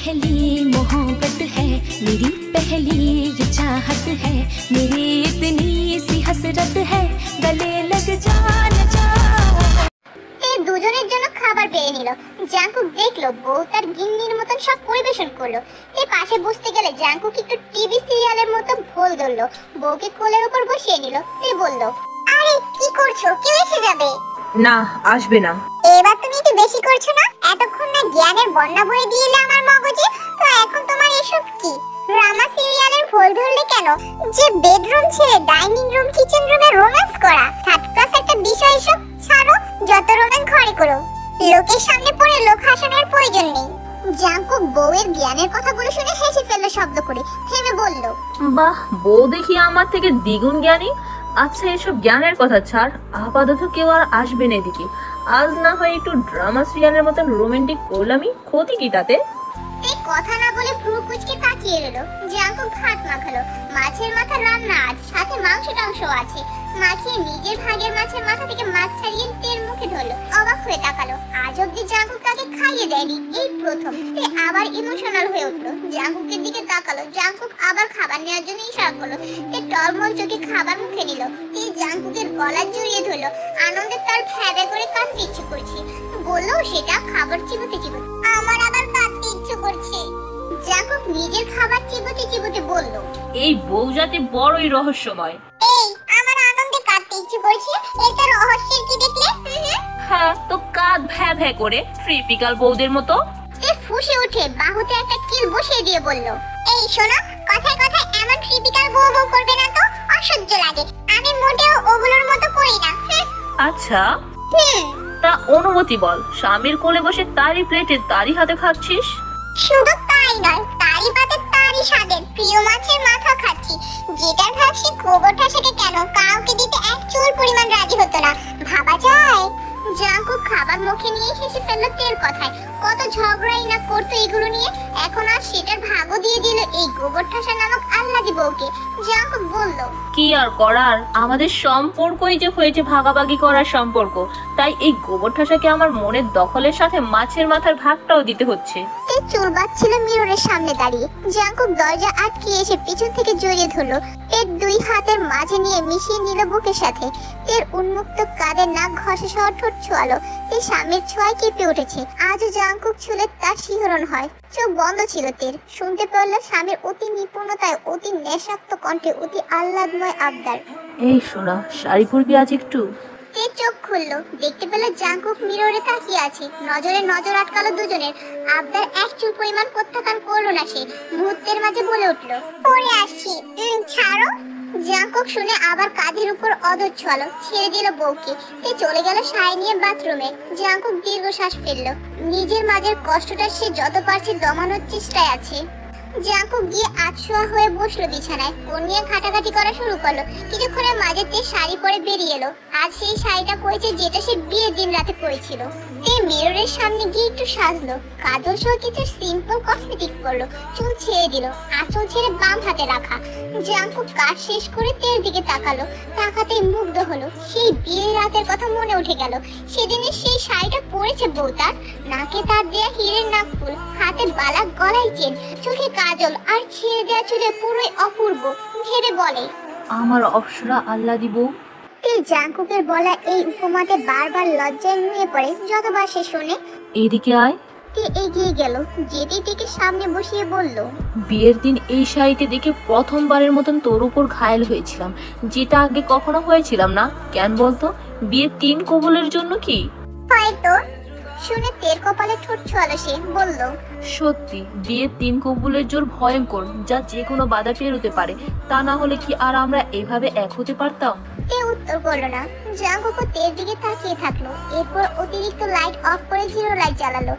पहली मोहब्बत है, मेरी पहली ये चाहत है, मेरी इतनी सी हसरत है, गले लग जा न जा। দুজনের জন্য খাবার পেয়ে নিল। জাঙ্কুক দেখলো বউ তার গিন্নির মতন সব পরিবেশন করলো। পাশে বসতে গেলে জাঙ্কুক একটু টিভি সিরিয়ালের মতো ভোল ধরলো, বউকে কোলের উপর বসিয়ে নিল। বলল, আরে কি করছো, কেউ এসে যাবে। না, আসবে না। এবার তুমি একটু বেশি করছো না? এতক্ষণ না জ্ঞানের বন্যা বয়ে দিয়েলে আমার মগজে, তো এখন তোমার এসব কি? ড্রামা সিরিয়ালের ভোল ধরলে কেন? যে বেডরুম ছেড়ে ডাইনিং রুম কিচেন রুমে রোম্যান্স করা থার্ড ক্লাস একটা বিষয়। এসব ছাড়ো, যত রোম্যান্স ঘরে করো, লোকের সামনে পড়ে লোক হাসানোর প্রয়োজন নেই। জাঙ্কুক বউয়ের জ্ঞানের কথাগুলো শুনে হেসে ফেললো শব্দ করে, থেমে বলল, বাহ, বউ দেখি আমার থেকে দ্বিগুণ জ্ঞানী। আচ্ছা, এসব জ্ঞানের কথা ছাড়, আপাতত কেউ আর আসবে না এদিকে। আজ না হয় একটু ড্রামা সিরিয়ালের মতন রোমান্টিক করলামই, ক্ষতি কি তাতে? কথা না বলে ভ্রু কুচকে তাকিয়ে রইল। জাঙ্কুক ভাত মাখালো, মাছের মাথা রান্না আজ, সাথে মাংস টাংস আছে। মাখিয়ে নিজের ভাগের মাছের মাথা থেকে মাছ ছাড়িয়ে তেল মুখে ধরলো। অবাক হয়ে তাকালো, আজ অব্দি জাঙ্কুক তাকে খাইয়ে দেয়নি, এই প্রথম। আবার ইমোশনাল হয়ে উঠলো, জাঙ্কুকের দিকে তাকালো। জাঙ্কুক আবার খাবার নেওয়ার জন্য ইশারা করলো। টলমল চোখে খাবার মুখে নিল। জাঙ্কুকের গলা জড়িয়ে ধরলো, আনন্দে তার ফ্যাবে করে কাঁদতে ইচ্ছে করছে। বললো সেটা খাবার চিবোতে চিবোতে, আমার আবার কাঁদতে ইচ্ছে করছে। জাঙ্কুক নিজের খাবার চিবোতে চিবোতে বলল, এই বউ জাতি বড়ই রহস্যময়। এই আমার আনন্দে কাঁদতে ইচ্ছে করছে, এটা রহস্যের কি দেখলে? হ্যাঁ, তো কাঁদ ভ্যা ভ্যা করে, ট্রিপিক্যাল বউদের মতো। ফুঁসে উঠে বাহুতে একটা কিল বসিয়ে দিয়ে বলল, এই শোনো, কথায় কথায় এমন ট্রিপিক্যাল বউ বউ করবে না তো, অসহ্য লাগে। আমি মোটেও ওগুলোর মতো করি না। আচ্ছা, তা অনুমতি বল, স্বামীর কোলে বসে তারই প্লেটে তারই হাতে খাচ্ছিস? শুধু তাই নয়, তারই পাতে তারই স্বাদের প্রিয় মাছের মাথা খাচ্ছি, যেটা ভাবছি গোবরটা সেটা কেন কাউকে দিতে এক চুল পরিমাণ রাজি হতো না। ভাবা যায়? জাঙ্কুক খাবার মুখে নিয়ে হেসে ফেললো তের কথায়। কত ঝগড়াই না করতো এগুলো নিয়ে, এখন আর সেটার ভাগও দিয়ে দিল এই গোবর ঠাসা নামক আহ্লাদি বউকে। জাঙ্কুক বলল, কি আর করার, আমাদের সম্পর্কই যে হয়েছে ভাগাভাগি করার সম্পর্ক, তাই এই গোবর ঠাসাকে আমার মনের দখলের সাথে মাছের মাথার ভাগটাও দিতে হচ্ছে। চুল বাঁধছিল মিররের সামনে দাঁড়িয়ে। জাঙ্কুক দরজা আটকে এসে পিছন থেকে জড়িয়ে ধরলো, এর দুই হাতের মাঝে নিয়ে মিশিয়ে নিল বুকের সাথে। এর উন্মুক্ত কাঁধে নাক ঘষা সহ ঠোঁট ছোঁয়ালো। এই স্বামীর ছোঁয়ায় কেঁপে উঠেছে। আজও জাঙ্কুক ছুলে তার শিহরণ হয়। চোখ বন্ধ ছিল তের, শুনতে পারলো স্বামীর অতি নিপুণতায়, অতি নেশাক্ত কণ্ঠে, অতি আহ্লাদময় আবদার, এই শোনা, শাড়ি পরবি আজ একটু? চোখ খুললো, দেখতে পেল জাঙ্কুক মিররে তাকিয়ে আছে। নজরে নজর আটকালো দুজনের। আবদার এক চুল পরিমাণ প্রত্যাখ্যান করলো না সে। মুহূর্তের মাঝে বলে উঠলো, পরে আসছি, ছাড়ো। জাঙ্কুক শুনে আবার কাঁধের উপর অধর ছোঁয়ালো, ছেড়ে দিল বউকে। চলে গেল সায় নিয়ে বাথরুমে। জাঙ্কুক দীর্ঘশ্বাস ফেললো। নিজের মাঝের কষ্টটা সে যত পারছে দমানোর চেষ্টায় আছে। জাঙ্কুক গিয়ে আতশোয়া হয়ে বসলো বিছানায়, কোন নিয়ে ঘাটাঘাটি করা শুরু করলো। কিছুক্ষণের মাঝে তে শাড়ি পরে বেরিয়ে এলো। আজ সেই শাড়িটা পরেছে যেটা সে বিয়ের দিন রাতে পরেছিল। তে মিররের সামনে গিয়ে একটু সাজলো, কাজল সহ কিছু সিম্পল কসমেটিক পরলো, চুল ছেড়ে দিল, আঁচল ছেড়ে বাম হাতে রাখা। জাঙ্কুক কাজ শেষ করে তের দিকে তাকালো, তাকাতেই মুগ্ধ হলো। সেই বিয়ের রাতের কথা মনে উঠে গেল। সেদিনের সেই শাড়িটা পরেছে বউ তার, নাকে তার দেয়া হীরের নাকফুল, হাতে বালা, গলায় চেন, চোখে কাজল, আর ছেড়ে দেয়া চুলে পুরোই অপূর্ব। ভেবে বলে, আমার অপসরা আহ্লাদি বউ। জাঙ্কুকের বলা এই উপমাতে বারবার লজ্জায় নুয়ে পড়ে যতবার সে শোনে। এদিকে আয়। এগিয়ে গেল, যেতে থেকে সামনে বসিয়ে বলল, বিয়ের দিন এই শাড়িতে দেখে প্রথমবারের মতন তোর উপর ঘায়েল হয়েছিলাম, যেটা আগে কখনো হয়েছিলাম না। কেন বলতো? বিয়ের 3 কবুলের জন্য কি? হয়তো। শুনে তের কপালে ঠোঁট ছোঁয়ালো সে, বলল, সত্যি বিয়ের 3 কবুলের জোর ভয়ঙ্কর, যা যে কোনো বাধা পেরোতে পারে। তা না হলে কি আর আমরা এভাবে এক হতে পারতাম? তে উত্তর করলো না। জাঙ্কুক তের দিকে তাকিয়ে থাকলো। এরপর অতিরিক্ত লাইট অফ করে জিরো লাইট জ্বালালো।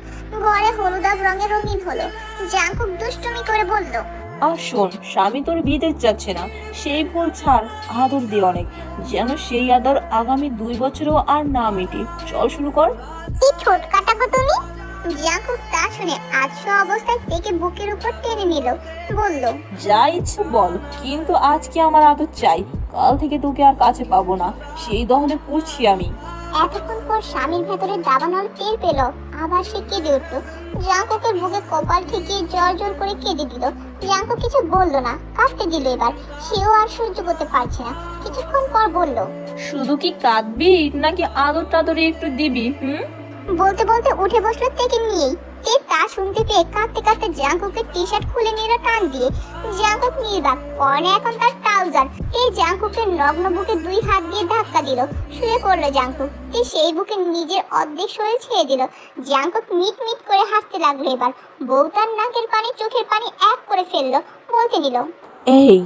ঘরে হলুদাভ রঙে রঙিন হলো। জাঙ্কুক দুষ্টুমি করে বলল, আর শোন, স্বামী তোর বিয়েতে যাচ্ছে না, সেই ভুল ছাড়, আদর দিয়ে অনেক, যেন সেই আদর আগামী 2 বছরেও আর না মিটে। চল শুরু কর। কি ঠোঁট কাটাবো তুমি? জাঙ্কুক তা শুনে আজশো অবস্থায় থেকে বুকের উপর টেনে নিল, বলল, যা ইচ্ছে বল, কিন্তু আজকে আমার আদর চাই। কাল থেকে তোকে আর কাছে পাবো না, সেই দহনে পড়ছি আমি। এতক্ষণ পর স্বামীর ভেতরে দাবানল টের পেল। আবার সে কেঁদে উঠলো। জাঙ্কুকের বুকে কপাল ঠেকিয়ে জোর জোর করে কেঁদে দিল। জাঙ্কুক কিছু বললো না, কাঁদতে দিল এবার। সেও আর সহ্য করতে পারছে না। কিছুক্ষণ পর বলল, শুধু কি কাঁদবি নাকি আদর টাদরে একটু দিবি? বলতে বলতে উঠে বসলো তেকে নিয়েই। তে তা শুনতে পেয়ে কাঁদতে কাঁদতে জাঙ্কুকের টি শার্ট খুলে নিল টান দিয়ে। জাঙ্কুক নির্বাক, পরনে এখন তার ট্রাউজার। তে জাঙ্কুকের নগ্ন বুকে দুই হাত দিয়ে ধাক্কা দিল। শুয়ে পড়লো জাঙ্কুক। তে সেই বুকে নিজের অর্ধেক শরীর ছেড়ে দিল। জাঙ্কুক মিট মিট করে হাসতে লাগলো এবার। বউ তার নাকের পানি চোখের পানি এক করে ফেললো। বলতে দিল, এই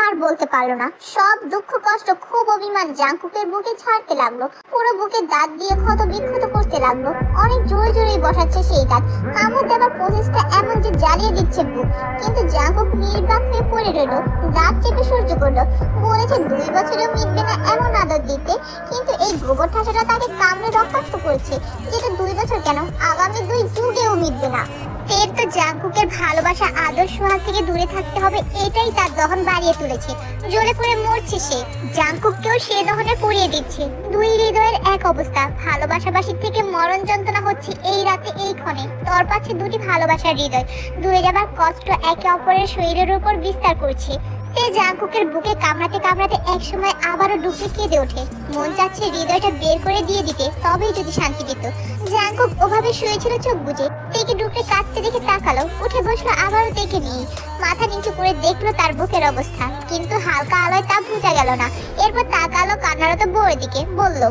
আর বলতে পারলো না। সব দুঃখ কষ্ট ক্ষোভ অভিমান জাঙ্কুকের বুকে ছাড়তে লাগলো। পুরো বুকে দাঁত দিয়ে ক্ষত বিক্ষত করতে লাগলো। অনেক জোরে জোরেই বসাচ্ছে সেই দাঁত। কামড় দেবার প্রচেষ্টা এমন যে জ্বালিয়ে দিচ্ছে বুক। কিন্তু জাঙ্কুক নির্বাক হয়ে পড়ে রইল। দাঁত চেপে সহ্য করলো। বলেছে 2 বছরেও মিটবে না এমন আদর দিতে, কিন্তু এই গোবর ঠাসাটা তাকে কামড়ে রক্তাক্ত করেছে, যেটা 2 বছর কেন আগামী 2 যুগেও মিটবে না। তের তো জাঙ্কুকের ভালোবাসা আদর সোহাগ থেকে দূরে থাকতে হবে, এটাই তার দহন বাড়িয়ে তুলেছে। জ্বলে পুড়ে মরছে সে। জাঙ্কুককেও সে দহনে পুড়িয়ে দিচ্ছে। দুই হৃদয়ের এক অবস্থা। ভালোবাসাবাসীর থেকে মরণ যন্ত্রণা হচ্ছে এই রাতে এই ক্ষণে। তর পাচ্ছে দুটি ভালোবাসার হৃদয়। দূরে যাবার কষ্ট একে অপরের শরীরের উপর বিস্তার করছে। তে জাঙ্কুকের বুকে কামড়াতে কামড়াতে একসময় আবারও ডুবে কেঁদে ওঠে। মন চাচ্ছে হৃদয়টা বের করে দিয়ে দিতে, তবেই যদি শান্তি পেত। জাঙ্কুক ওভাবে শুয়েছিল চোখ বুজে। তেকে ডুবে কাঁদতে দেখে তাকালো। উঠে বসলো আবারও তেকে নিয়ে। মাথা নিচু করে দেখলো তার বুকের অবস্থা, কিন্তু হালকা আলোয় তা বোঝা গেল না। এরপর তাকালো কান্নারত বউয়ের দিকে। বলল,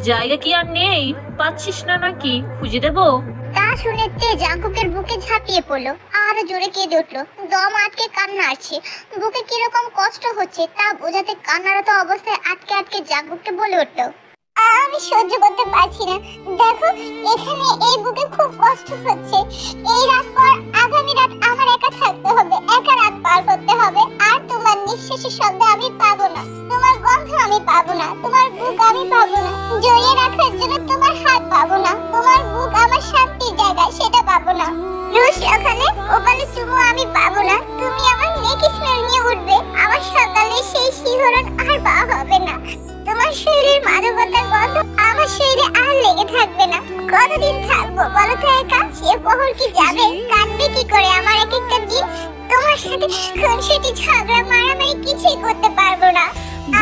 জায়গা কি আর নেই? পাচ্ছিস না নাকি? খুঁজে দেবো? তা শুনে তে জাঙ্কুকের বুকে ঝাঁপিয়ে পড়লো। আরো জোরে কেঁদে উঠলো। দম আটকে কান্না আসছে। বুকে কিরকম কষ্ট হচ্ছে তা বোঝাতে কান্নারত অবস্থায় আটকে আটকে জাঙ্কুককে বলে উঠলো, আমি সহ্য করতে পারছি না। দেখো এখানে এই বুকে খুব কষ্ট হচ্ছে। এই রাত পর আগামী রাত আমার একা থাকতে হবে, একা রাত পার করতে হবে। আর তোমার নিঃশ্বাসের শব্দ আমি পাবো না, তোমার গন্ধ আমি পাবো না, তোমার বুক আমি পাবো না, জড়িয়ে রাখার জন্য তোমার হাত পাবো না, তোমার বুক আমার শান্তির জায়গা সেটা পাবো না। রোজ সকালে ওপালে চুমু আমি পাবো না, তুমি আমার নেকি স্মেল নিয়ে উঠবে। আমার সকালে সেই শিহরণ আর পাওয়া হবে না। তোমার শরীরের মাদকতার গন্ধ আমার শরীরে আর লেগে থাকবে না। কতদিন থাকবো বলো তো একা? সে পহর কি যাবে? কাটবে কি করে আমার এক একটা দিন? তোমার সাথে খুনসুটি ঝগড়া মারামারি কিছুই করতে পারবো না।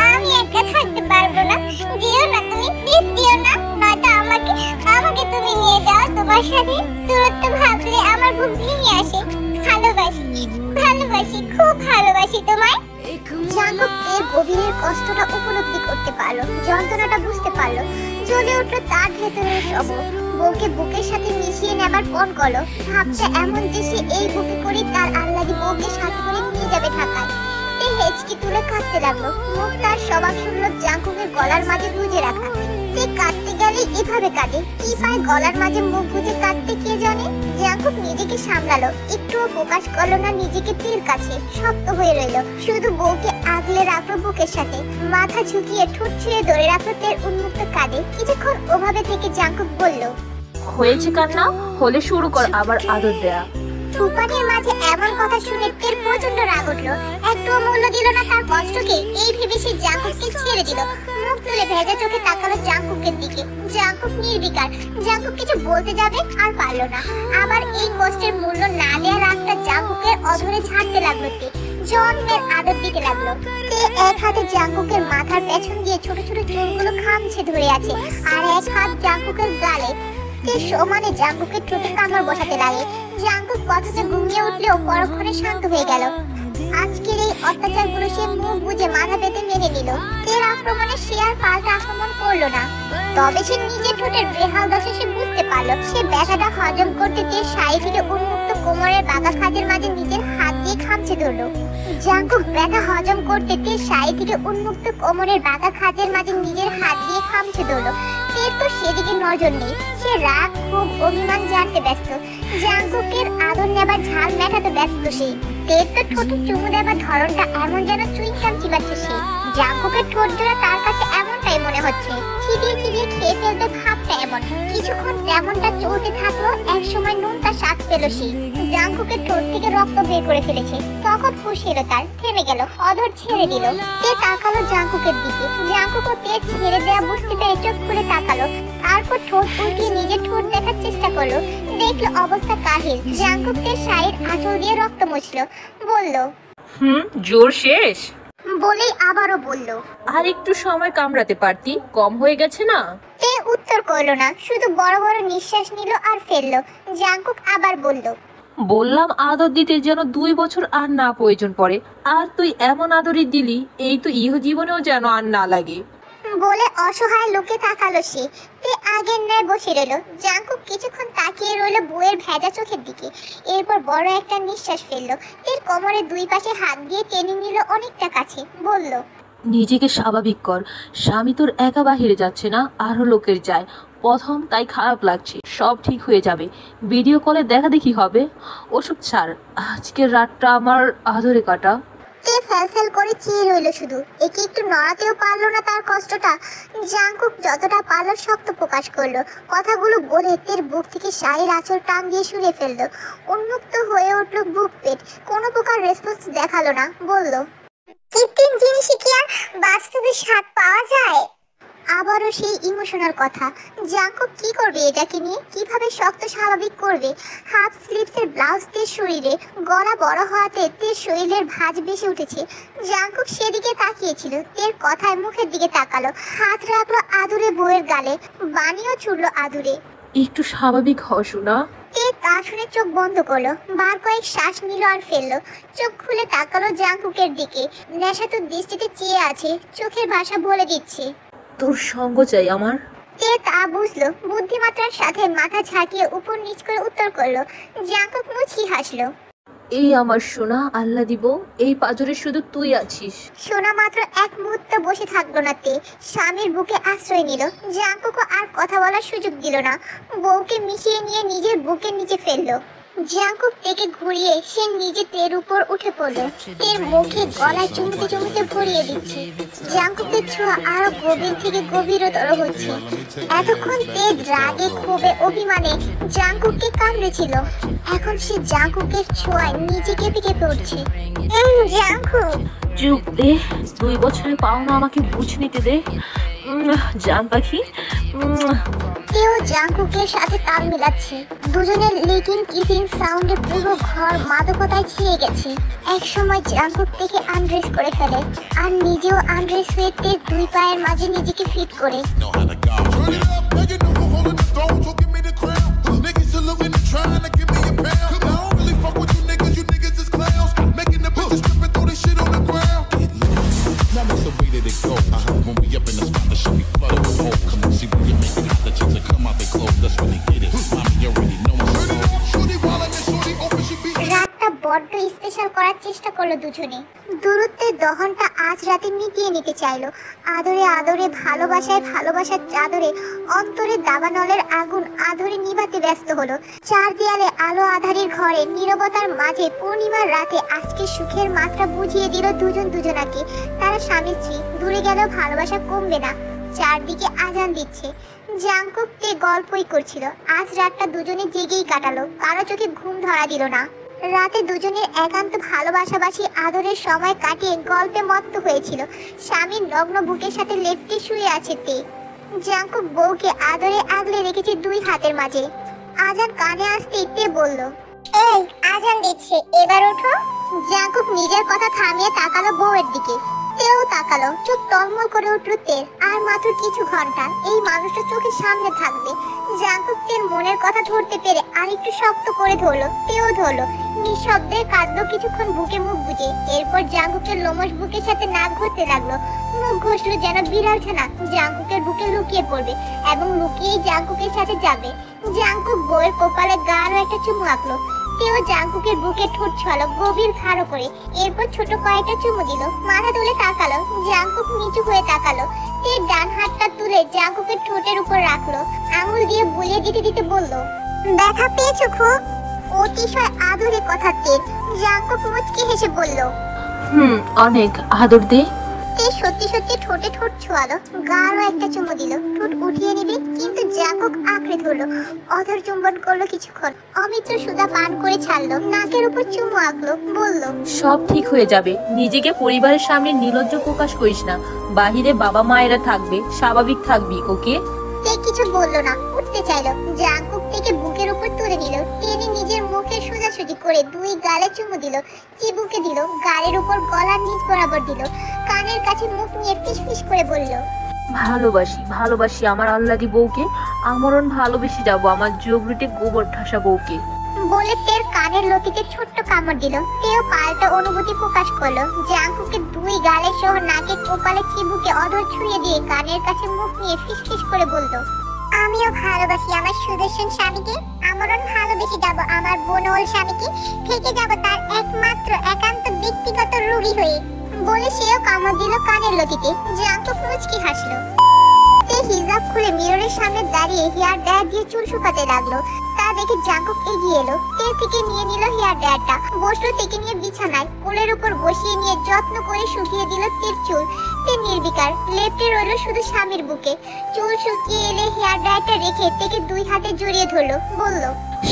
আমি একা থাকতে পারবো না। যেও না তুমি, প্লিজ যেও না, নয়তো আমাকে তুমি নিয়ে যাও তোমার সাথে। দূরত্ব ভাবলে আমার বুক ভেঙে আসে। ভালোবাসি, খুব ভালোবাসি তোমায়। জাঙ্কুক এর গভীরের কষ্টটা উপলব্ধি করতে পারলো, যন্ত্রণাটা বুঝতে পারলো। জ্বলে উঠলো তার ভেতরের সব। বউকে বুকের সাথে মিশিয়ে নেবার পণ করলো। ভাবটা এমন যে সে এই বুকে করে তার আল্লাদি বউকে সাথে করে নিয়ে যাবে ঢাকায়। তে হেঁচকি তুলে কাঁদতে লাগলো। মুখ তার স্বভাব শুনলো জাঙ্কুকের গলার মাঝে গুজে রাখা। সে কাঁদতে গেলে এভাবে কাঁদে, কি পায় গলার মাঝে মুখ গুজে কাঁদতে কে জানে। জাঙ্কুক নিজেকে সামলালো, একটুও প্রকাশ করলো না নিজেকে তীর কাছে। শক্ত হয়ে রইলো, শুধু বউকে আগলে রাখলো বুকের সাথে। মাথা ঝুঁকিয়ে ঠোঁট ছুঁয়ে ধরে রাখলো তের উন্মুক্ত কাঁধে। কিছুক্ষণ ওভাবে থেকে জাঙ্কুক বলল, হয়েছে কান্না? হলে শুরু কর আবার আদর দেয়া। ফুপানের মাঝে এমন কথা শুনে তের প্রচন্ড রাগ উঠলো। একটুও মূল্য দিল না তার কষ্টকে। এই ভেবে সে জাঙ্কুককে ছেড়ে দিল। মুখ তুলে ভেজা চোখে তাকালো জাঙ্কুকের দিকে। জাঙ্কুক নির্বিকার। জাঙ্কুক কিছু বলতে যাবে আর পারলো না। আবার এই কষ্টের মূল্য না দেওয়ার রাগটা জাঙ্কুকের অধরে ছাড়তে লাগলো তে। জন্মের আদর দিতে লাগলো। তে এক হাতে জাঙ্কুকের মাথার পেছন দিয়ে ছোট ছোট চুলগুলো খামছে ধরে আছে, আর এক হাত জাঙ্কুকের গালে। তে সমানে জাঙ্কুকের ঠোঁটে কামড় বসাতে লাগে। জাঙ্কুক কথাতে ঘুমিয়ে উঠলেও পরক্ষণে শান্ত হয়ে গেল। আজকের এই অত্যাচারগুলো সে মুখ বুজে মাথা পেতে মেনে নিল। তের আক্রমণে সে আর পাল্টা আক্রমণ করলো না। তবে সে নিজের ঠোঁটের বেহাল দশা সে বুঝতে পারলো। সে ব্যথাটা হজম করতে তের শাড়ি ফিরে উন্মুক্ত কোমরের বাঁকা খাঁজের মাঝে নিজের হাত দিয়ে খামচে ধরলো। জাঙ্কুক ব্যথা হজম করতে তের শাড়ি থেকে উন্মুক্ত কোমরের বাঁকা খাঁজের মাঝে নিজের হাত দিয়ে খামচে ধরলো। তের তো সেদিকে নজর নেই। সে রাগ ক্ষোভ অভিমান জানতে ব্যস্ত। জাঙ্কুকের আদর নেবার ঝাল মেটাতে ব্যস্ত সে। তের তো ঠোঁটে চুমু দেবার ধরনটা এমন যেন চুইংগাম চিবাচ্ছে সে। জাঙ্কুকের ঠোঁট জোড়া তার কাছে এমনটাই মনে হচ্ছে। চিবিয়ে চিবিয়ে খেয়ে ফেলতে ভাবটা এমন। কিছুক্ষণ তেমনটা চলতে থাকলো। এক সময় নুন তার স্বাদ পেল সে জাঙ্কুকের ঠোঁট থেকে রক্ত বের করে ফেলেছে। তখন হুঁশ এলো তার, থেমে গেল, অধর ছেড়ে দিল। তে তাকালো জাঙ্কুকের দিকে। জাঙ্কুকও তে ছেড়ে দেয়া বুঝতে পেরে চোখ খুলে তাকালো। তারপর ঠোঁট উল্টিয়ে নিজের ঠোঁট দেখার চেষ্টা করলো। দেখলো অবস্থা কাহিল। জাঙ্কুক তের শাড়ির আঁচল দিয়ে রক্ত মুছলো, বলল জোর শেষ বলেই আবারও বলল, আর একটু সময় কামড়াতে পারতি, কম হয়ে গেছে না? তে উত্তর করলো না, শুধু বড় বড় নিঃশ্বাস নিল আর ফেললো। জাঙ্কুক আবার বলল, বললাম আদর দিতে যেন 2 বছর আর না প্রয়োজন পড়ে, আর তুই এমন আদরই দিলি এই তো ইহ জীবনেও যেন আর না লাগে। বলে অসহায় লোকে তাকালো সে। তে আগের ন্যায় বসে রইল। জাঙ্কুক কিছুক্ষণ তাকিয়ে রইল বউয়ের ভেজা চোখের দিকে। এরপর বড় একটা নিঃশ্বাস ফেললো। তের কোমরের দুই পাশে হাত দিয়ে টেনে নিল অনেকটা কাছে, বলল, নিজেকে স্বাভাবিক কর, স্বামী তোর একা বাহিরে যাচ্ছে না, আরো লোকের যায় প্রথম, তাই খারাপ লাগছে, সব ঠিক হয়ে যাবে, ভিডিও কলে দেখা দেখি হবে, ওসব ছাড়, আজকের রাতটা আমার আদরে কাটা। তে ফ্যাল করে চেয়ে রইল শুধু। একে একটু নড়াতেও পারলো না তার কষ্টটা। জাঙ্কুক যতটা পারলো শক্ত প্রকাশ করলো। কথাগুলো বলে তের বুক থেকে শাড়ির আঁচল টান দিয়ে সরিয়ে ফেললো। উন্মুক্ত হয়ে উঠলো বুক পেট। কোনো প্রকার রেসপন্স দেখালো না, বলল, কৃত্রিম জিনিসে কি আর বাস্তবে স্বাদ পাওয়া যায়? আবারও সেই ইমোশনাল কথা। জাঙ্কুক কি করবে এটাকে নিয়ে, কিভাবে শক্ত স্বাভাবিক করবে? হাফ স্লিভসের ব্লাউজ তের শরীরে, গলা বড় হওয়াতে তের শরীরের ভাঁজ বেশি উঠেছে। জাঙ্কুক সেদিকে তাকিয়েছিল। তের কথায় মুখের দিকে তাকালো, হাত রাখলো আদুরে বউয়ের গালে, বানিও ছুড়লো আদুরে। একটু স্বাভাবিক হ শোনা। তে তা শুনে চোখ বন্ধ করলো, বার কয়েক শ্বাস নিল আর ফেললো। চোখ খুলে তাকালো জাঙ্কুকের দিকে। নেশাতুর দৃষ্টিতে চেয়ে আছে, চোখের ভাষা বলে দিচ্ছে, তোর সঙ্গ চাই আমার। তে তা বুঝলো। বুদ্ধিমাত্রার সাথে মাথা ঝাঁকিয়ে উপর নিচ করে উত্তর করলো। জাঙ্কুক মুচকি হাসলো। এই আমার সোনা, আল্লাহ দিব, এই পাজরে শুধু তুই আছিস। শোনা মাত্র এক মুহূর্ত বসে থাকলো না তে, স্বামীর বুকে আশ্রয় নিল। জাঙ্কুকও আর কথা বলার সুযোগ দিল না, বউকে মিশিয়ে নিয়ে নিজের বুকের নিচে ফেললো। জাঙ্কুক তেকে ঘুরিয়ে সে নিজে তের উপর উঠে পড়লো। তের মুখে গলায় চুমুতে চুমুতে ভরিয়ে দিচ্ছে। জাঙ্কুকের ছোঁয়া আরো গভীর থেকে গভীরতর হচ্ছে। এতক্ষণ তে রাগে ক্ষোভে অভিমানে জাঙ্কুককে কামড়েছিল, এখন সে জাঙ্কুকের ছোঁয়ায় নিজে কেঁপে কেঁপে উঠছে। জাঙ্কুক, চুপ দে, 2 বছরের পাওনা আমাকে বুঝ নিতে দে জান পাখি। কেউ জাঙ্কুকের সাথে তাল মিলাচ্ছে। দুজনের লিকিং কিসিং সাউন্ডে পুরো ঘর মাদকতায় ছেয়ে গেছে। এক সময় জাঙ্কুক থেকে আনড্রেস করে ফেলে আর নিজেও আনড্রেস হয়ে তের দুই পায়ের মাঝে নিজেকে ফিট করে। রাতটা বড্ড স্পেশাল করার চেষ্টা করলো দুজনে। দূরত্বের দহনটা আজ রাতে মিটিয়ে নিতে চাইলো। আদরে আদরে, ভালোবাসায় ভালোবাসার চাদরে অন্তরে দাবানলের আগুন আদরে নিভাতে ব্যস্ত হলো। চার দেয়ালে আলো আধারের ঘরে নীরবতার মাঝে পূর্ণিমার রাতে আজকে সুখের মাত্রা বুঝিয়ে দিল দুজন দুজনাকে। তারা স্বামী স্ত্রী, দূরে গেলেও ভালোবাসা কমবে না। চারদিকে আজান দিচ্ছে। জাঙ্কুক তে গল্পই করছিল। আজ রাতটা দুজনে জেগেই কাটালো, কারো চোখে ঘুম ধরা দিল না। রাতে দুজনের একান্ত ভালোবাসাবাসী আদরের সময় কাটিয়ে গল্পে মত্ত হয়েছিল। স্বামীর নগ্ন বুকের সাথে লেপ্টে শুয়ে আছে তে। জাঙ্কুক বউকে আদরে আগলে রেখেছে দুই হাতের মাঝে। আজান কানে আসতেই তে বলল, এই আজান দিচ্ছে, এবার ওঠো। জাঙ্কুক নিজের কথা থামিয়ে তাকালো বউয়ের দিকে। তেও তাকালো, চোখ টলমল করে উঠল তের। আর মাত্র কিছু ঘন্টা এই মানুষটা চোখের সামনে থাকবে। জাঙ্কুক তের মনের কথা ধরতে পেরে আরেকটু শক্ত করে ধরলো। তেও ধরলো, নিঃশব্দে কাঁদলো কিছুক্ষণ বুকে মুখ বুঝে। এরপর জাঙ্কুকের লোমশ বুকের সাথে নাক ঘষতে লাগলো। মুখ ঘষলো যেন বিড়াল ছানা জাঙ্কুকের বুকে লুকিয়ে পড়বে এবং লুকিয়েই জাঙ্কুকের সাথে যাবে। জাঙ্কুক বউয়ের কপালে গাঢ় একটা চুমু আঁকলো। তেও জাঙ্কুকের বুকে ঠোঁট ছলো গভীর খাড়ো করে। এরপর ছোট কয়েকটা চুমু দিল। মাথা তুলে তাকালো। জাঙ্কুক নিচু হয়ে তাকালো। তে ডান হাতটা তুলে জাঙ্কুকের ঠোঁটের উপর রাখলো, আঙুল দিয়ে বুলিয়ে দিতে দিতে বলল, ব্যথা পেয়েছো খুব? অতিশয় আদুরে কথা তের। জাঙ্কুক মুচকি হেসে বলল, অনেক। আদর দে। তে সত্যি সত্যি ঠোঁটে ঠোঁট ছোঁয়ালো, গাঢ় একটা চুমু দিল। ঠোঁট উঠিয়ে নিবে কিন্তু জাঙ্কুক আঁকড়ে ধরলো, অধর চুম্বন করলো কিছুক্ষণ, অমিত্র সুধা পান করে ছাড়লো, নাকের উপর চুমু আঁকলো, বলল সব ঠিক হয়ে যাবে, নিজেকে পরিবারের সামনে নির্লজ্জ প্রকাশ করিস না, বাহিরে বাবা মায়েরা থাকবে, স্বাভাবিক থাকবি, ওকে? তে কিছু বললো না, উঠতে চাইলো। জাঙ্কুক থেকে বুকের উপর তুলে নিল, টেনে নিজের মুখে সোজাসুজি করে দুই গালে চুমু দিল, চিবুকে দিল, গালের উপর গলার নিচ বরাবর দিল, কানের কাছে মুখ নিয়ে ফিসফিস করে বলল ভালোবাসি ভালোবাসি আমার আল্লাদি বউকে, আমরণ ভালোবেসে যাবো আমার জগরুটে গোবর ঠাসা বউকে। বলে তের কানের লতিতে ছোট্ট কামড় দিল। তেও পাল্টা অনুভূতি প্রকাশ করলো। জাঙ্কুকে দুই গালে সহ নাকে কপালে চিবুকে অধর ছুঁয়ে দিয়ে কানের কাছে মুখ নিয়ে ফিসফিস করে বলল আমিও ভালোবাসি আমার সুদর্শন স্বামীকে, আমরণ ভালোবেসে যাব আমার বনওয়াল স্বামীকে, থেকে যাব তার একমাত্র একান্ত ব্যক্তিগত রোগী হয়ে। বলে সেও কামড় দিল কানের লতিতে। জাঙ্কুক মুচকি হাসলো। তে হিজাব খুলে মিররের সামনে দাঁড়িয়ে হেয়ার ড্রায়ার দিয়ে চুল শুকাতে লাগলো। তা দেখে জাঙ্কুক এগিয়ে এলো, তের থেকে নিয়ে নিল হেয়ার ড্রায়ারটা, বসলো থেকে নিয়ে বিছানায়, কোলের উপর বসিয়ে নিয়ে যত্ন করে শুকিয়ে দিল তের চুল। তে নির্বিকার লেপ্টে রইল শুধু স্বামীর বুকে। চুল শুকিয়ে এলে হেয়ার ড্রায়ারটা রেখে তেকে দুই হাতে জড়িয়ে ধরলো, বলল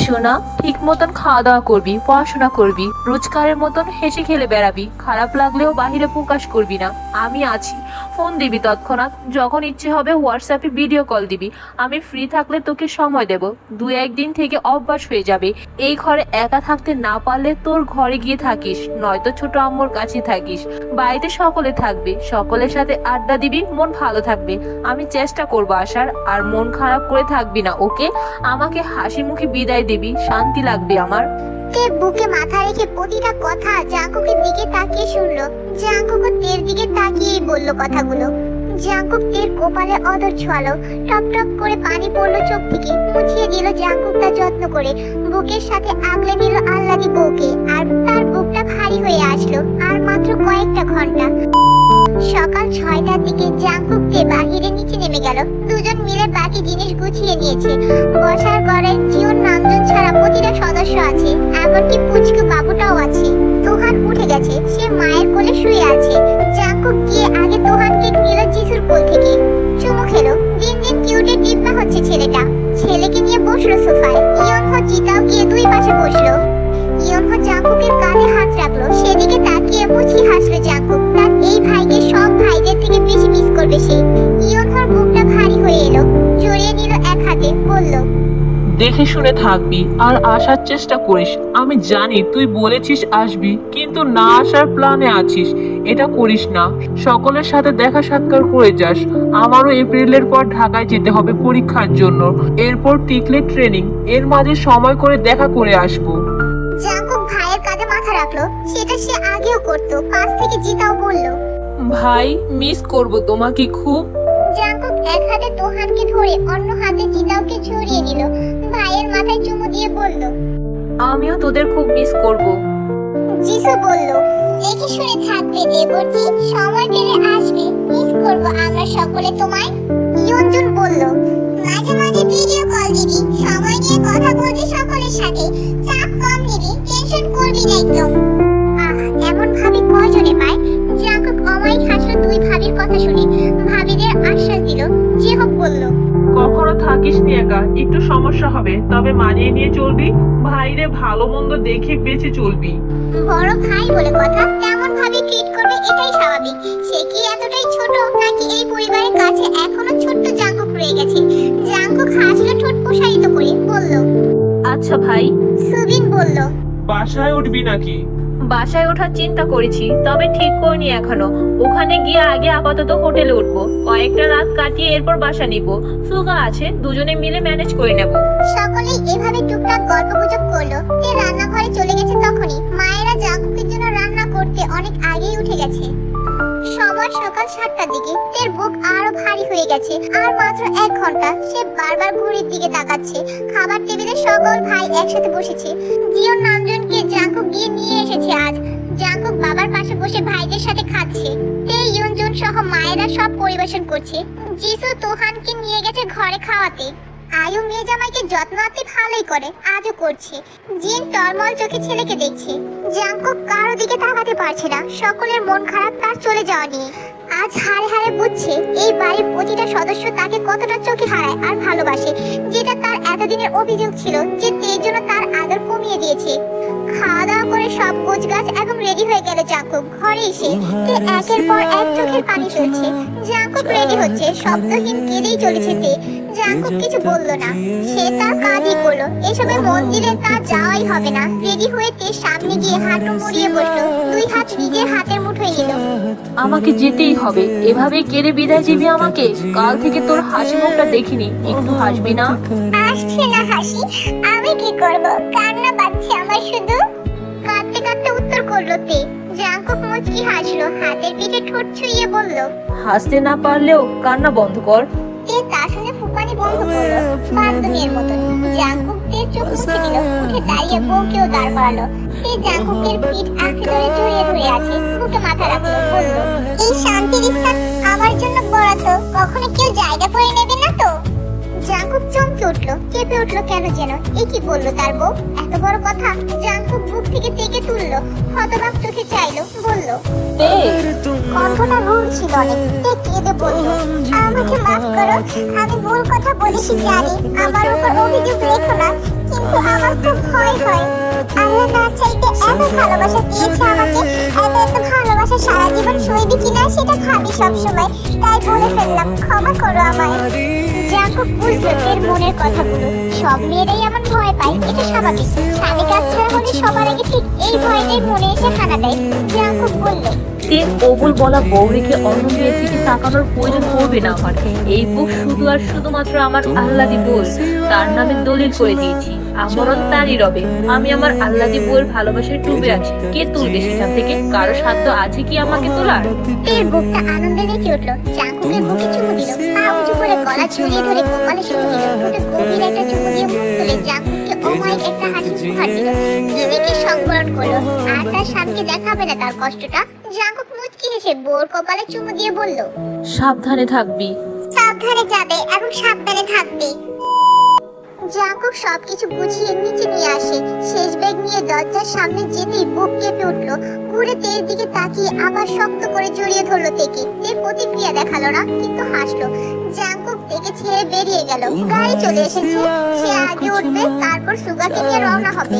সোনা, ঠিক মতন খাওয়া দাওয়া করবি, পড়াশোনা করবি, রোজকারের মতন হেসে খেলে বেড়াবি, খারাপ লাগলেও বাহিরে প্রকাশ করবি না, আমি আছি। ফোন দিবি তৎক্ষণাৎ, যখন ইচ্ছে হবে হোয়াটসঅ্যাপে ভিডিও কল দিবি, আমি ফ্রি থাকলে তোকে সময় দেব। 2-1 দিন থেকে অভ্যাস হয়ে যাবে। এই ঘরে একা থাকতে না পারলে তোর ঘরে গিয়ে থাকিস, নয়তো ছোট আম্মুর কাছে থাকিস। বাড়িতে সকলে থাকবে, সকলের সাথে আড্ডা দিবি, মন ভালো থাকবে। আমি চেষ্টা করবো আসার, আর মন খারাপ করে থাকবি না, ওকে? আমাকে হাসি মুখে বিদায় দিবি, শান্তি লাগবে আমার। তে বুকে মাথা রেখে প্রতিটা কথা জাঙ্কুকের দিকে তাকিয়ে শুনলো। জাঙ্কুক তের দিকে তাকিয়েই বলল কথাগুলো। জাঙ্কুক তের কপালে অধর ছোঁয়ালো, টপ টপ করে পানি পড়লো চোখ থেকে, মুছিয়ে দিল জাঙ্কুক তা যত্ন করে, বুকের সাথে আগলে নিল আল্লাদি বউকে। আর তার বুকটা ভারী হয়ে আসলো। আর মাত্র কয়েকটা ঘন্টা। সকাল 6টার দিকে জাঙ্কুক তে বাহিরে নিচে নেমে গেল। দুজন মিলে বাকি জিনিস গুছিয়ে নিয়েছে। বসার ঘরে জিওর নামজন ছাড়া প্রতিটা সদস্য আছে, এমনকি পুচকু বাবুটাও আছে। তোহান উঠে গেছে, সে মায়ের কোলে শুয়ে আছে। জাঙ্কুক গিয়ে আগে তোহানকে নিল জিসুর কোল থেকে, চুমু খেলো। দিন দিন কিউটের ডিব্বা হচ্ছে ছেলেটা। ছেলেকে নিয়ে বসলো সোফায়। ইয়নহো জিতাও গিয়ে দুই পাশে বসলো। ইয়নহো জাঙ্কুকের কাঁধে হাত রাখলো, সেদিকে তাকিয়ে মুচকি হাসলো জাঙ্কুক। তার এই ভাইকে সব ভাইদের থেকে বেশি মিস করবে সে। ইয়নহোর বুকটা ভারী হয়ে এলো, জড়িয়ে নিল এক হাতে, বলল দেখে শুনে থাকবি আর আসার চেষ্টা করিস। আমি জানি তুই বলেছিস আসবি, কিন্তু না আসার প্ল্যানে আছিস, এটা করিস না। সকলের সাথে দেখা সাক্ষাৎ করে যাস। আমারও এপ্রিলের পর ঢাকায় যেতে হবে পরীক্ষার জন্য, এরপর টিকলে ট্রেনিং, এর মাঝে সময় করে দেখা করে আসবো। জাঙ্কুক ভাইয়ের কাঁধে মাথা রাখলো, সেটা সে আগেও করতো। পাশ থেকে জিতাও বলল ভাই, মিস করব তোমাকে খুব। জাঙ্কুক এক হাতে তোহানকে ধরে অন্য হাতে জিতাওকে ছড়িয়ে নিল। ভাইয়ের মাথায় চুমু দিয়ে বলল আমিও তোদের খুব মিস করব। জিসু বলল দেখে শুনে থাকবে দেবরজি, সময় পেলে আসবে, মিস করব আমরা সকলে তোমায়। ইয়নজুন বলল মাঝে মাঝে ভিডিও কল দিবি, সময় নিয়ে কথা বলবি সকলের সাথে, চাপ কম নিবি, টেনশন করবি না একদম। এমন ভাবি কয়জনে পায়? জাঙ্কুক অমায়িক হাসলো দুই ভাবির কথা শুনে। ভাবিদের আশ্বাস দিল। জেহব বলল কখনো থাকিস নি একা, একটু সমস্যা হবে, তবে মানিয়ে নিয়ে চলবি। ভাইরে ভালো মন্দ দেখে বেঁচে চলবি। বড় ভাই বলে কথা, তেমন ভাবে ট্রিট করবে, এটাই স্বাভাবিক। সে কি এতটাই ছোট, নাকি এই পরিবারের কাছে এখনো ছোট্ট জাঙ্কুক রয়ে গেছে? জাঙ্কুক হাসলো ঠোঁট প্রসারিত করে, বলল আচ্ছা ভাই। সুবিন বলল বাসায় উঠবি নাকি? বাসায় ওঠার চিন্তা করেছি, তবে ঠিক করিনি এখনো। ওখানে গিয়ে আগে আপাতত হোটেলে উঠবো, কয়েকটা রাত কাটিয়ে এরপর বাসা নিব। সুগা আছে, দুজনে মিলে ম্যানেজ করে নেব। সকলেই এভাবে টুকটাক গল্পগুজব করলো। তে রান্নাঘরে চলে গেছে তখনই। মায়েরা জাঙ্কুকের জন্য রান্না করতে অনেক আগেই উঠে গেছে। সময় সকাল 7টার দিকে। তের বুক আরো ভারী হয়ে গেছে। আর মাত্র 1 ঘন্টা। সে বারবার ঘড়ির দিকে তাকাচ্ছে। খাবার টেবিলে সকল ভাই একসাথে বসেছে। জিওর নামজনকে জাঙ্কুক গিয়ে নিয়ে এসেছে আজ। জাঙ্কুক বাবার পাশে বসে ভাইদের সাথে খাচ্ছে। তে ইয়নজুন সহ মায়েরা সব পরিবেশন করছে। জিসু তোহানকে নিয়ে গেছে ঘরে খাওয়াতে। আয়ু মেয়ে জামাইকে যত্ন আত্মি ভালোই করে, আজও করছে। জিন টলমল চোখে ছেলেকে দেখছে। জাঙ্কুক কারো দিকে তাকাতে পারছে না। সকলের মন খারাপ তার চলে যাওয়া নিয়ে। আজ হারে হারে বুঝছে এই বাড়ির প্রতিটা সদস্য তাকে কতটা চোখে হারায় আর ভালোবাসে, যেটা তার এতদিনের অভিযোগ ছিল যে তের জন্য তার আদর কমিয়ে দিয়েছে। খাওয়া দাওয়া করে সব গোছগাছ এবং রেডি হয়ে গেল জাঙ্কুক। ঘরে এসে তে একের পর এক চোখের পানি ফেলছে। জাঙ্কুক রেডি হচ্ছে, শব্দহীন কেঁদেই চলেছে তে। জাঙ্কুক কিছু বললো না, সে তার কাজই করলো। এসবে মন দিলে তার যাওয়াই হবে না। রেডি হয়ে তে সামনে গিয়ে হাঁটু মুড়িয়ে বসলো, দুই হাত নিজের হাতের মুঠোয় নিল। আমাকে যেতেই হবে, এভাবেই কেড়ে বিদায় দিবি আমাকে? কাল থেকে তোর হাসি মুখটা দেখিনি, একটু হাসবি না? আসছে না হাসি, আমি কি করব? কান্না পাচ্ছে আমার শুধু। কাঁদতে কাঁদতে উত্তর করলো তে। জাঙ্কুক মুচকি হাসলো, হাতের পিঠে ঠোঁট ছুঁয়ে বলল, হাসতে না পারলেও কান্না বন্ধ কর। তে তার সঙ্গে ফুপানি বন্ধ করলো, বান্ধবীর মতো। জাঙ্কুক তের চোখ মুছে দিল, উঠে দাঁড়িয়ে বউকেও দাঁড় করালো। তে জাঙ্কুকের পিঠ আঁকড়ে ধরে জড়িয়ে ধরে আছে, বুকে মাথা রাখলো, বলল, এই শান্তির স্থান আমার জন্য বরাদ্দ, কখনো কেউ জায়গা করে নেবে না তো? জাঙ্কুক চমকে উঠলো, কেঁপে উঠলো কেন যেন। এ কি বললো তার বউ? এত বড় কথা! জাঙ্কুক বুক থেকে তেকে তুললো, হতবাক চোখে চাইলো, বলল, কণ্ঠটা রুড় ছিল অনেক। তে কেঁদে বলল, আমাকে মাফ করো, আমি ভুল কথা বলেছি জানি, আমার উপর অভিযোগ রেখো না, কিন্তু আমার খুব ভয় হয়। আল্লাহ না চাইতে এত ভালোবাসা দিয়েছে আমাকে, এত ভালোবাসা সারা জীবন সইবে কিনা সেটা ভাবি সবসময়, তাই বলে ফেললাম, ক্ষমা করো আমায়। জাঙ্কুক বুঝলো এর মনের কথাগুলো। সব মেয়েরাই এমন ভয় পায়, এটা স্বাভাবিক। স্বামী কাজ ছাড়া হলে সবার আগে ঠিক এই ভয়টাই মনে এসে হানা দেয়। জাঙ্কুক বলল, তের কবুল বলা বউ রেখে অন্য মেয়ের দিকে তাকানোর প্রয়োজন পড়বে না আমার। এই বুক শুধু আর শুধুমাত্র আমার আল্লাদি বউ, তার নামে দলিল করে দিয়েছি, আমরণ তারই রবে। আমি আমার আল্লাদি বউয়ের ভালোবাসায় ডুবে আছি, কে তুলবে সেখান থেকে? কারো সাধ্য আছে কি আমাকে তোলার? তের বুকটা আনন্দে নেচে উঠলো। জাঙ্কুকের বুকে চুমু দিল, পা উঁচু করে গলা ছড়িয়ে ধরে কপালে চুমু দিল। ঠোঁটে গভীর একটা চুমু দিয়ে মুখ তুলে জাঙ্কুককে অমায়িক একটা হাসি উপহার দিল। নিজেকে সংবরণ করলো, আর তার স্বামীকে দেখাবে না তার কষ্টটা। জাঙ্কুক মুচকি হেসে বউর কপালে চুমু দিয়ে বলল, সাবধানে থাকবি। সাবধানে যাবে এবং সাবধানে থাকবে। জাঙ্কুক সবকিছু গুছিয়ে নিচে নিয়ে আসে। শেষ ব্যাগ নিয়ে দরজার সামনে যেতেই বুক কেঁপে উঠলো। ঘুরে তের দিকে তাকিয়ে আবার শক্ত করে জড়িয়ে ধরলো তেকে। তে প্রতিক্রিয়া দেখালো না, কিন্তু হাসলো। জাঙ্কুক তেকে ছেড়ে বেরিয়ে গেল। গাড়ি চলে এসেছে, সে আগে উঠবে, তারপর সুগাকে নিয়ে রওনা হবে।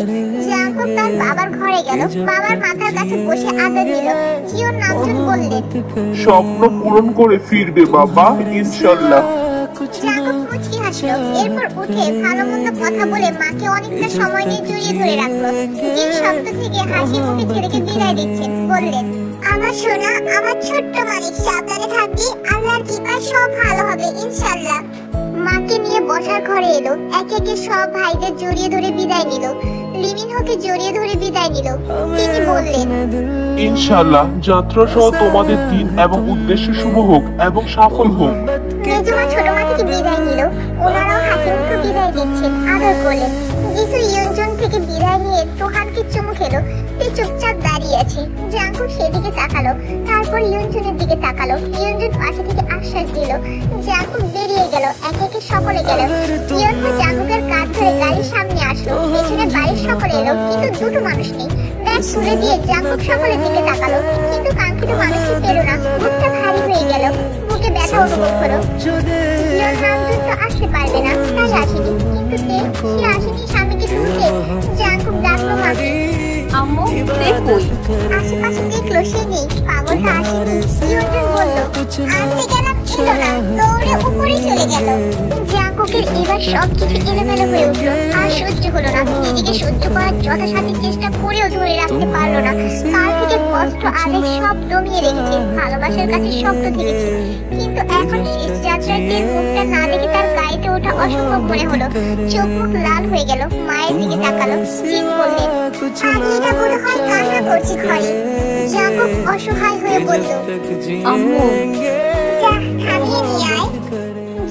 জাঙ্কুক তার বাবার ঘরে গেল, বাবার মাথার কাছে বসে আদর নিল। জিওর নামজন বললেন, স্বপ্ন পূরণ করে ফিরবে বাবা, ইনশাল্লাহ। জাঙ্কুক মুচকি হাসলো। এরপর উঠে ভালো মন্দ কথা বলে মাকে অনেকটা সময় নিয়ে জড়িয়ে ধরে রাখলো। জিও শব্দ থেকে হাসি মুখে ছেলেকে বিদায় দিচ্ছেন, বললেন, আমার সোনা, আমার ছোট্ট মালিক, সাবধানে থাকবি, আল্লাহর কৃপায় সব ভালো হবে ইনশাআল্লাহ। মাকে নিয়ে বসার ঘরে এলো, একে একে সব ভাইদের জড়িয়ে ধরে বিদায় নিল। লিমিনহোকে জড়িয়ে ধরে বিদায় নিল। তিনি বললেন, ইনশাল্লাহ যাত্রা সহ তোমাদের দিন এবং উদ্দেশ্য শুভ হোক এবং সফল হোক। মেজমা ছোট মা থেকে বিদায় নিল। ওনারাও হাসি মুখে বিদায় দিচ্ছেন, আদর করলেন। যিশু ইয়ঞ্জন থেকে বিদায় নিয়ে তোহানকে চুমু খেলো। তে চুপচাপ দাঁড়িয়ে আছে। জাঙ্কুক সেদিকে তাকালো, তারপর ইয়ঞ্জনের দিকে তাকালো। ইয়ঞ্জন পাশে থেকে আশ্বাস দিল। জাঙ্কুক বেরিয়ে গেল, একে একে সকলে গেল। ইয়ঞ্জন জাঙ্কুকের কাঁধ ধরে গাড়ির সামনে আসলো। পেছনে বাড়ির সকলে এলো, কিন্তু দুটো মানুষ নেই। ব্যাগ তুলে দিয়ে জাঙ্কুক সকলের দিকে তাকালো, কিন্তু কাঙ্ক্ষিত মানুষটি পেল না। বুকটা ভারী হয়ে গেল, বুকে ব্যথা অনুভব হলো। ইয়ন নামজন তো আসতে পারবে না, তাই আসেনি। কিন্তু সে আসেনি স্বামীকে তুলতে। জাঙ্কুক ডাকলো মাকে। আম্মু, তে কই? আশেপাশে দেখলো সে নেই, পাগলটা আসেনি। ইয়ঞ্জন বলল, আনতে গেলাম ছিল না, দৌড়ে উপরে চলে গেল। জাঙ্কুকের এবার সবকিছু এলোমেলো হয়ে উঠলো, আর সহ্য হলো না। নিজেকে সহ্য করার যথাসাধ্য চেষ্টা করেও ধরে রাখতে পারলো না। কাল থেকে কষ্ট আবেগ সব দমিয়ে রেখেছে, ভালোবাসার কাছে শক্ত থেকেছে। কিন্তু এখন শেষ যাত্রায় তের মুখটা না দেখে তার গাড়িতে ওঠা অসম্ভব মনে হলো। চোখ মুখ লাল হয়ে গেল, মায়ের দিকে তাকালো। জিন বললেন, আমি এটা মনে হয় কান্না করছি ঘরে। জাঙ্কুক অসহায় হয়ে বলল, আম্মু, যা থামিয়ে নিয়ে আয়।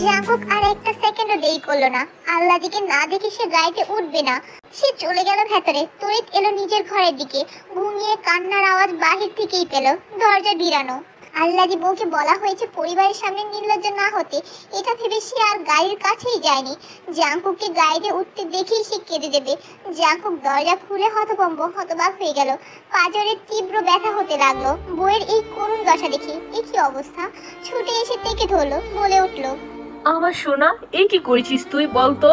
জাঙ্কুক আর একটা সেকেন্ডও দেরি করলো না। আল্লাহ দিকে না দেখে সে গাড়িতে উঠবে না। সে চলে গেল ভেতরে, তড়িৎ এলো নিজের ঘরের দিকে। ঘুমিয়ে কান্নার আওয়াজ বাহির থেকেই পেল, দরজা ভিড়ানো। আল্লাদি বউকে বলা হয়েছে পরিবারের সামনে নির্লজ্জ না হতে, এটা ভেবে সে আর গাড়ির কাছেই যায়নি। জাঙ্কুককে গাড়িতে উঠতে দেখেই সে কেঁদে দেবে। জাঙ্কুক দরজা খুলে হতবাক হয়ে গেল। পাঁজরের তীব্র ব্যথা হতে লাগলো। বউয়ের এই করুণ দশা দেখে এ কি অবস্থা, ছুটে এসে তেকে ধরলো, বলে উঠলো, আমার সোনা, এই কি করেছিস তুই বলতো?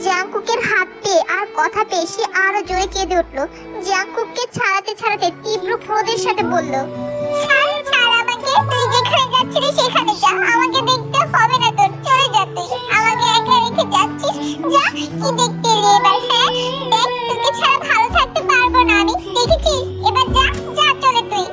জাঙ্কুকের হাত পেয়ে আর কথা পেয়ে সে আরো জোরে কেঁদে উঠলো। জাঙ্কুককে ছাড়াতে তীব্র ক্রোধের সাথে বলল, ছাড় আমাকে, তুই যেখানে যাচ্ছিস সেখানে যা, আমাকে দেখতে হবে না তোর, চলে যা তুই, আমাকে একা রেখে যাচ্ছিস, যা। কি দেখতে রে এবার, হ্যাঁ দেখ, তোকে ছাড়া ভালো থাকতে পারবো না আমি, দেখেছিস, এবার যা চলে তুই।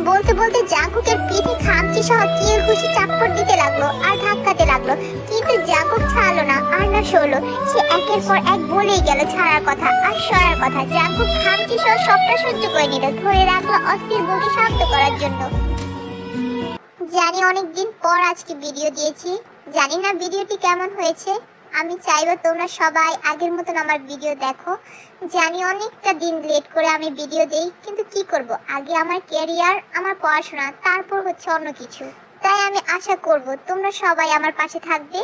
বলতে বলতে জাঙ্কুকের পিঠে খামচি সহ কিল ঘুষি চাপ্পড় দিতে লাগলো আর ধাক্কাতে লাগলো, কিন্তু জাঙ্কুক ছাড়লো না আর না সরলো। সে একের পর এক বলেই গেল ছাড়ার কথা আর সরার কথা। জাঙ্কুক খামচি সহ সবটা সহ্য করে নিল, ধরে রাখলো অস্থির বউকে শান্ত করার জন্য। জানি অনেকদিন পর আজকে ভিডিও দিয়েছি, জানি না ভিডিওটি কেমন হয়েছে। আমি চাইবো তোমরা সবাই আগের মতন আমার ভিডিও দেখো। জানি অনেকটা দিন লেট করে আমি ভিডিও দেই, কিন্তু কি করব, আগে আমার ক্যারিয়ার, আমার পড়াশোনা, তারপর হচ্ছে অন্য কিছু। তাই আমি আশা করব তোমরা সবাই আমার পাশে থাকবে।